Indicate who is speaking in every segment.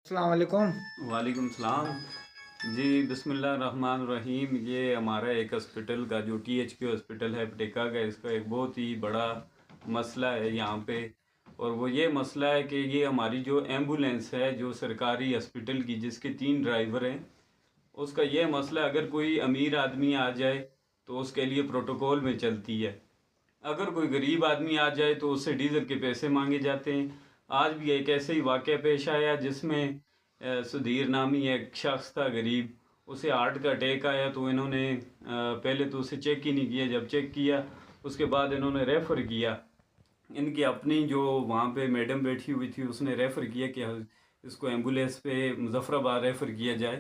Speaker 1: अस्सलाम वालेकुम।
Speaker 2: वालेकुम सलाम। जी, बिस्मिल्लाहिर्रहमानिर्रहीम। ये हमारा एक हॉस्पिटल का जो THK हॉस्पिटल है पटेका का, इसका एक बहुत ही बड़ा मसला है यहाँ पे। और वो ये मसला है कि ये हमारी जो एम्बुलेंस है जो सरकारी हॉस्पिटल की, जिसके 3 ड्राइवर हैं, उसका ये मसला है, अगर कोई अमीर आदमी आ जाए तो उसके लिए प्रोटोकॉल में चलती है। अगर कोई गरीब आदमी आ जाए तो उससे डीजल के पैसे मांगे जाते हैं। आज भी एक ऐसे ही वाक़या पेश आया जिसमें सुधीर नामी एक शख्स था गरीब, उसे हार्ट का अटैक आया तो इन्होंने पहले तो उसे चेक ही नहीं किया। जब चेक किया उसके बाद इन्होंने रेफ़र किया। इनकी अपनी जो वहाँ पे मैडम बैठी हुई थी उसने रेफ़र किया कि इसको एम्बुलेंस पे मुजफ्फराबाद रेफ़र किया जाए।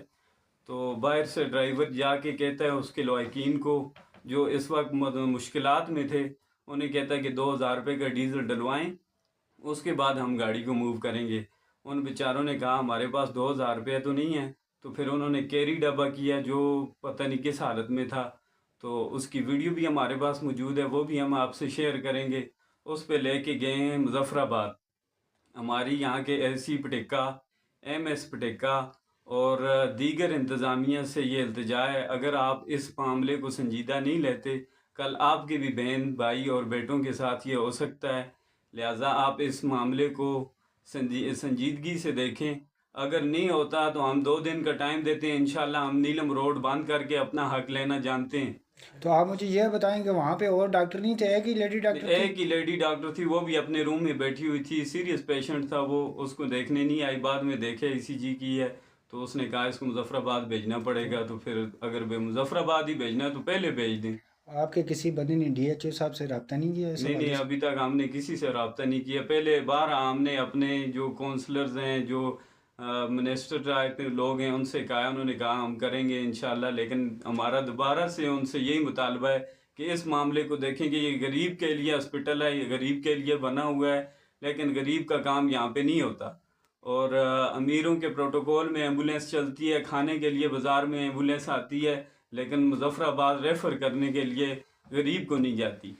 Speaker 2: तो बाहर से ड्राइवर जाके कहता है उसके लवाकिन को, जो इस वक्त मुश्किलात में थे, उन्हें कहता है कि 2,000 रुपये का डीज़ल डलवाएं, उसके बाद हम गाड़ी को मूव करेंगे। उन बेचारों ने कहा हमारे पास 2,000 रुपये तो नहीं है। तो फिर उन्होंने कैरी डब्बा किया जो पता नहीं किस हालत में था। तो उसकी वीडियो भी हमारे पास मौजूद है, वो भी हम आपसे शेयर करेंगे। उस पे लेके गए हैं मुजफ्फराबाद। हमारी यहाँ के LC पटेका, MS पटेका और दीगर इंतज़ामिया से ये इल्तिजा है, अगर आप इस मामले को संजीदा नहीं लेते, कल आपके भी बहन भाई और बेटों के साथ ये हो सकता है। लिहाजा आप इस मामले को संजीदगी से देखें। अगर नहीं होता तो हम 2 दिन का टाइम देते हैं, इंशाल्लाह हम नीलम रोड बंद करके अपना हक लेना जानते हैं।
Speaker 1: तो आप मुझे यह बताएं कि वहाँ पे और डॉक्टर नहीं थे, एक ही लेडी डॉक्टर थी?
Speaker 2: एक ही लेडी डॉक्टर थी, वो भी अपने रूम में बैठी हुई थी। सीरियस पेशेंट था वो, उसको देखने नहीं आई। बाद में देखे ECG की है तो उसने कहा इसको मुजफ्फराबाद भेजना पड़ेगा। तो फिर अगर मुजफ्फराबाद ही भेजना है तो पहले भेज दें।
Speaker 1: आपके किसी बंदे ने DHO साहब से रब्ता नहीं किया इस
Speaker 2: नहीं नहीं,
Speaker 1: हवाले से?
Speaker 2: अभी तक हमने किसी से रब्ता नहीं किया। पहले बार हमने अपने जो काउंसलर्स हैं, जो मिनिस्टर टाइप के लोग हैं, उनसे कहा, उन्होंने कहा हम करेंगे इंशाल्लाह। लेकिन हमारा दोबारा से उनसे यही मुतालबा है कि इस मामले को देखें कि ये गरीब के लिए हॉस्पिटल है, ये गरीब के लिए बना हुआ है, लेकिन गरीब का काम यहाँ पे नहीं होता। और अमीरों के प्रोटोकॉल में एम्बुलेंस चलती है, खाने के लिए बाज़ार में एम्बुलेंस आती है, लेकिन मुजफ्फराबाद रेफ़र करने के लिए गरीब को नहीं जाती।